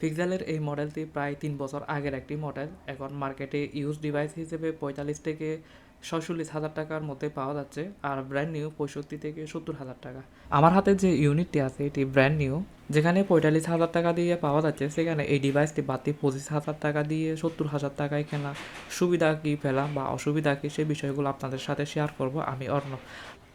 পিক্সেলের এই মডেলটি প্রায় ৩ বছর আগের একটি মডেল। এখন মার্কেটে ইউজ ডিভাইস হিসেবে ৪৫ থেকে ৪৬,০০০ টাকার মধ্যে পাওয়া যাচ্ছে, আর ব্র্যান্ড নিউ ৬৫ থেকে ৭০,০০০ টাকা। আমার হাতে যে ইউনিটটি আছে এটি ব্র্যান্ড নিউ, যেখানে ৪৫,০০০ টাকা দিয়ে পাওয়া যাচ্ছে, সেখানে এই ডিভাইসটি বাড়তি ২৫,০০০ টাকা দিয়ে ৭০,০০০ টাকায় কেনা। সুবিধা কী পেলাম বা অসুবিধা কী, সে বিষয়গুলো আপনাদের সাথে শেয়ার করব আমি অর্ণব।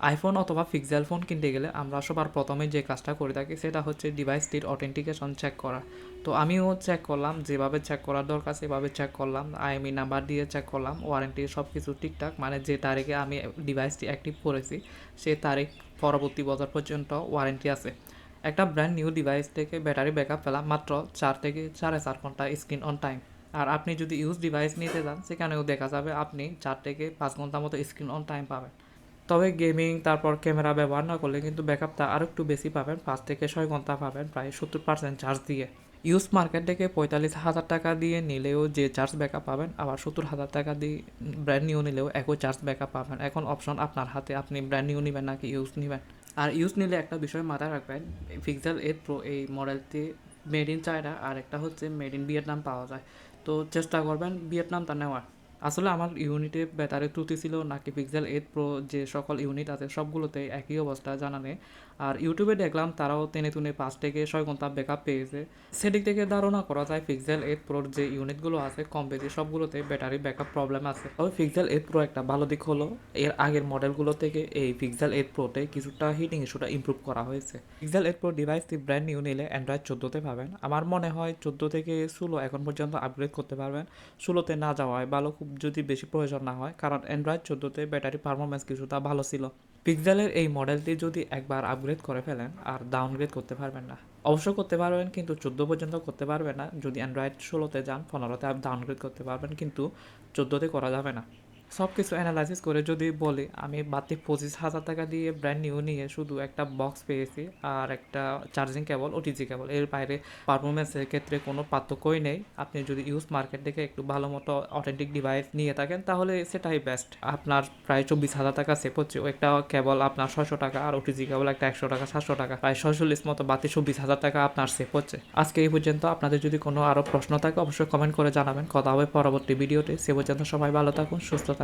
আইফোন অথবা পিক্সেল ফোন কিনতে গেলে আমরা সবার প্রথমে যে কাজটা করে থাকি সেটা হচ্ছে ডিভাইসটির অথেন্টিকেশন চেক করা। তো আমিও চেক করলাম, যেভাবে চেক করার দরকার সেভাবে চেক করলাম, আইএমই নাম্বার দিয়ে চেক করলাম, ওয়ারেন্টি সব কিছু ঠিকঠাক, মানে যে তারিখে আমি ডিভাইসটি অ্যাক্টিভ করেছি সেই তারিখ পরবর্তী বছর পর্যন্ত ওয়ারেন্টি আছে। একটা ব্র্যান্ড নিউ ডিভাইস থেকে ব্যাটারি ব্যাকআপ পেলাম মাত্র ৪ থেকে ৪.৫ ঘন্টা স্ক্রিন অন টাইম। আর আপনি যদি ইউজ ডিভাইস নিতে যান সেখানেও দেখা যাবে আপনি ৪ থেকে ৫ ঘন্টার মতো স্ক্রিন অন টাইম পাবেন। তবে গেমিং তারপর ক্যামেরা ব্যবহার না করলে কিন্তু ব্যাকআপটা আরও একটু বেশি পাবেন, ৫ থেকে ৬ ঘন্টা পাবেন প্রায় ৭০% চার্জ দিয়ে। ইউজ মার্কেট থেকে ৪৫,০০০ টাকা দিয়ে নিলেও যে চার্জ ব্যাকআপ পাবেন, আবার ৭০,০০০ টাকা দিয়ে ব্র্যান্ড নিউ নিলেও একই চার্জ ব্যাকআপ পাবেন। এখন অপশন আপনার হাতে, আপনি ব্র্যান্ড নিউ নেবেন নাকি ইউজ নেবেন। আর ইউজ নিলে একটা বিষয় মাথায় রাখবেন, পিক্সেল 8 প্রো এই মডেলটি মেড ইন চায়না, আর একটা হচ্ছে মেড ইন ভিয়েতনাম পাওয়া যায়। তো চেষ্টা করবেন ভিয়েতনামটা নেওয়ার। আসলে আমার ইউনিটে ব্যাটারি ত্রুটি ছিল নাকি পিক্সেল 8 প্রো যে সকল ইউনিট আছে সবগুলোতে একই অবস্থা জানা নেই। আর ইউটিউবে দেখলাম তারাও টেনে টুনে ৫ থেকে ৬ ঘন্টা ব্যাকআপ পেয়েছে। সেদিক থেকে ধারণা করা যায় পিক্সেল 8 প্রোর যে ইউনিটগুলো আছে কম বেশি সবগুলোতে ব্যাটারি ব্যাকআপ প্রবলেম আছে। তবে পিক্সেল 8 প্রো একটা ভালো দিক হলো এর আগের মডেলগুলো থেকে এই পিক্সেল 8 প্রোতে কিছুটা হিটিং ইস্যুটা ইমপ্রুভ করা হয়েছে। পিক্সেল 8 প্রো ডিভাইসটি ব্র্যান্ড নিউ নিলে অ্যান্ড্রয়েড ১৪তে পাবেন। আমার মনে হয় ১৪ থেকে ১৬ এখন পর্যন্ত আপগ্রেড করতে পারবেন। ১৬তে না যাওয়ায় ভালো, খুব যদি বেশি প্রয়োজন না হয়, কারণ অ্যান্ড্রয়েড ১৪তে ব্যাটারি পারফরমেন্স কিছুটা ভালো ছিল। পিক্সেলের এই মডেলটি যদি একবার আপগ্রেড করে ফেলেন আর ডাউনগ্রেড করতে পারবেন না। অবশ্য করতে পারবেন কিন্তু ১৪ পর্যন্ত করতে পারবেন না। যদি অ্যান্ড্রয়েড ১৬তে যান, ১৫তে ডাউনগ্রেড করতে পারবেন, কিন্তু ১৪তে করা যাবে না। সব কিছু অ্যানালাইসিস করে যদি বলি, আমি বাড়তি ২৫,০০০ টাকা দিয়ে ব্র্যান্ড নিউ নিয়ে শুধু একটা বক্স পেয়েছি আর একটা চার্জিং কেবল, ওটিজি কেবল। এর বাইরে পারফরমেন্সের ক্ষেত্রে কোনো পার্থক্যই নেই। আপনি যদি ইউজ মার্কেট থেকে একটু ভালো মতো অথেন্টিক ডিভাইস নিয়ে থাকেন তাহলে সেটাই বেস্ট। আপনার প্রায় ২৪,০০০ টাকা সেভ হচ্ছে। একটা কেবল আপনার ৬০০ টাকা আর ওটিজি কেবল একটা ১০০ টাকা, ৭০০ টাকা, প্রায় ৪৬ মতো বাড়তি ২৪,০০০ টাকা আপনার সেভ হচ্ছে। আজকে এই পর্যন্ত। আপনাদের যদি কোনো আরও প্রশ্ন থাকে অবশ্যই কমেন্ট করে জানাবেন। কথা হবে পরবর্তী ভিডিওতে। সে পর্যন্ত সবাই ভালো থাকুন, সুস্থ থাকুন।